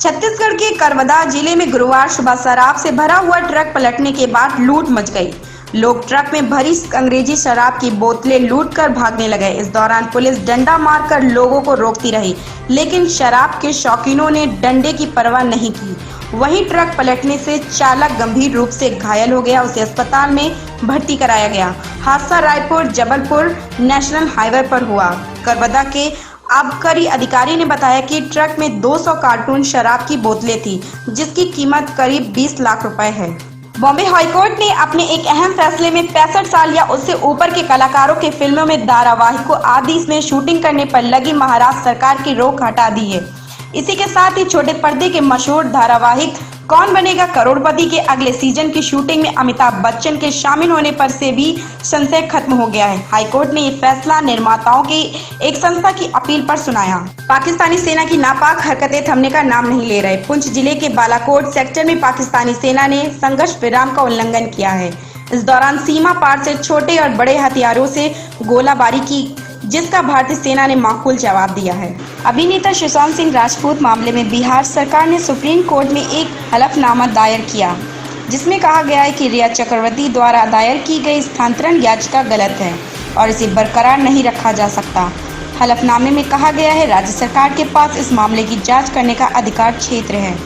छत्तीसगढ़ के करवदा जिले में गुरुवार सुबह शराब से भरा हुआ ट्रक पलटने के बाद लूट मच गई। लोग ट्रक में भरी अंग्रेजी शराब की बोतलें लूटकर भागने लगे। इस दौरान पुलिस डंडा मारकर लोगों को रोकती रही, लेकिन शराब के शौकीनों ने डंडे की परवाह नहीं की। वहीं ट्रक पलटने से चालक गंभीर रूप से घायल हो गया, उसे अस्पताल में भर्ती कराया गया। हादसा रायपुर जबलपुर नेशनल हाईवे पर हुआ। करवदा के आबकारी अधिकारी ने बताया कि ट्रक में 200 कार्टून शराब की बोतलें थी, जिसकी कीमत करीब 20 लाख रुपए है। बॉम्बे हाईकोर्ट ने अपने एक अहम फैसले में 65 साल या उससे ऊपर के कलाकारों के फिल्मों में धारावाहिकों आदि में शूटिंग करने पर लगी महाराष्ट्र सरकार की रोक हटा दी है। इसी के साथ ही छोटे पर्दे के मशहूर धारावाहिक कौन बनेगा करोड़पति के अगले सीजन की शूटिंग में अमिताभ बच्चन के शामिल होने पर से भी संशय खत्म हो गया है। हाईकोर्ट ने ये फैसला निर्माताओं की एक संस्था की अपील पर सुनाया। पाकिस्तानी सेना की नापाक हरकतें थमने का नाम नहीं ले रहे। पुंछ जिले के बालाकोट सेक्टर में पाकिस्तानी सेना ने संघर्ष विराम का उल्लंघन किया है। इस दौरान सीमा पार से छोटे और बड़े हथियारों से गोलाबारी की, जिसका भारतीय सेना ने माकूल जवाब दिया है। अभिनेता सुशांत सिंह राजपूत मामले में बिहार सरकार ने सुप्रीम कोर्ट में एक हलफनामा दायर किया, जिसमें कहा गया है कि रिया चक्रवर्ती द्वारा दायर की गई स्थानांतरण याचिका गलत है और इसे बरकरार नहीं रखा जा सकता। हलफनामे में कहा गया है, राज्य सरकार के पास इस मामले की जाँच करने का अधिकार क्षेत्र है।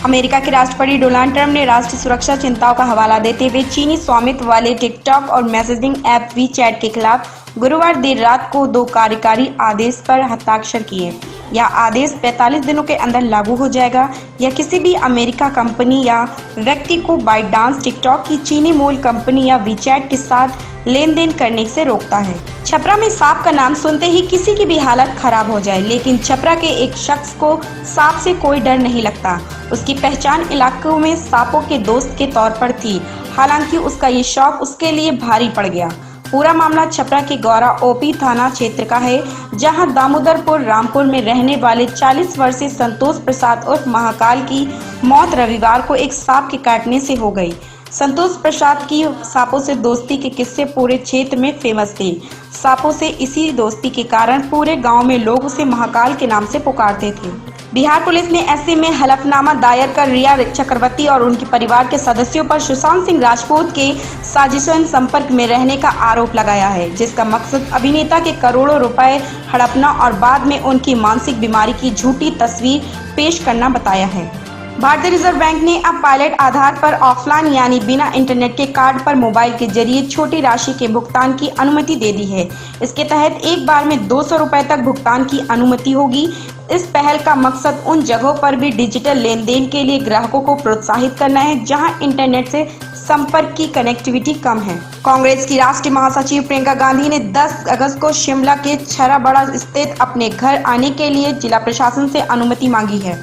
अमेरिका के राष्ट्रपति डोनाल्ड ट्रंप ने राष्ट्रीय सुरक्षा चिंताओं का हवाला देते हुए चीनी स्वामित्व वाले टिकटॉक और मैसेजिंग ऐप वीचैट के खिलाफ गुरुवार देर रात को 2 कार्यकारी आदेश पर हस्ताक्षर किए। यह आदेश 45 दिनों के अंदर लागू हो जाएगा। यह किसी भी अमेरिका कंपनी या व्यक्ति को बाइटडांस, टिकटॉक की चीनी मूल कंपनी या वीचैट के साथ लेन देन करने से रोकता है। छपरा में सांप का नाम सुनते ही किसी की भी हालत खराब हो जाए, लेकिन छपरा के एक शख्स को सांप से कोई डर नहीं लगता। उसकी पहचान इलाकों में सांपों के दोस्त के तौर पर थी। हालांकि उसका ये शौक उसके लिए भारी पड़ गया। पूरा मामला छपरा के गौरा ओपी थाना क्षेत्र का है, जहां दामोदरपुर रामपुर में रहने वाले 40 वर्षीय संतोष प्रसाद उर्फ महाकाल की मौत रविवार को एक सांप के काटने से हो गई। संतोष प्रसाद की सांपों से दोस्ती के किस्से पूरे क्षेत्र में फेमस थे। सांपों से इसी दोस्ती के कारण पूरे गांव में लोग उसे महाकाल के नाम से पुकारते थे। बिहार पुलिस ने ऐसे में हलफनामा दायर कर रिया चक्रवर्ती और उनके परिवार के सदस्यों पर सुशांत सिंह राजपूत के साजिशों संपर्क में रहने का आरोप लगाया है, जिसका मकसद अभिनेता के करोड़ों रुपए हड़पना और बाद में उनकी मानसिक बीमारी की झूठी तस्वीर पेश करना बताया है। भारतीय रिजर्व बैंक ने अब पायलट आधार पर ऑफलाइन यानी बिना इंटरनेट के कार्ड पर मोबाइल के जरिए छोटी राशि के भुगतान की अनुमति दे दी है। इसके तहत एक बार में 200 रुपए तक भुगतान की अनुमति होगी। इस पहल का मकसद उन जगहों पर भी डिजिटल लेन देन के लिए ग्राहकों को प्रोत्साहित करना है, जहां इंटरनेट से संपर्क की कनेक्टिविटी कम है। कांग्रेस की राष्ट्रीय महासचिव प्रियंका गांधी ने 10 अगस्त को शिमला के छराबड़ा स्थित अपने घर आने के लिए जिला प्रशासन से अनुमति मांगी है।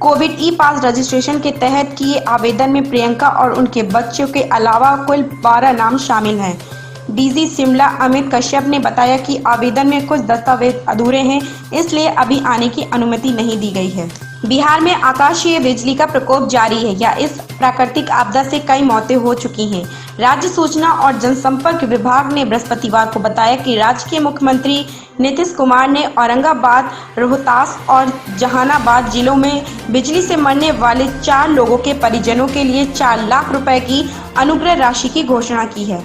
कोविड ई पास रजिस्ट्रेशन के तहत किए आवेदन में प्रियंका और उनके बच्चों के अलावा कुल 12 नाम शामिल हैं। डीजी शिमला अमित कश्यप ने बताया कि आवेदन में कुछ दस्तावेज अधूरे हैं, इसलिए अभी आने की अनुमति नहीं दी गई है। बिहार में आकाशीय बिजली का प्रकोप जारी है। या इस प्राकृतिक आपदा से कई मौतें हो चुकी हैं। राज्य सूचना और जनसंपर्क विभाग ने बृहस्पतिवार को बताया कि राज्य के मुख्यमंत्री नीतीश कुमार ने औरंगाबाद, रोहतास और जहानाबाद जिलों में बिजली से मरने वाले 4 लोगों के परिजनों के लिए 4 लाख रुपए की अनुग्रह राशि की घोषणा की है।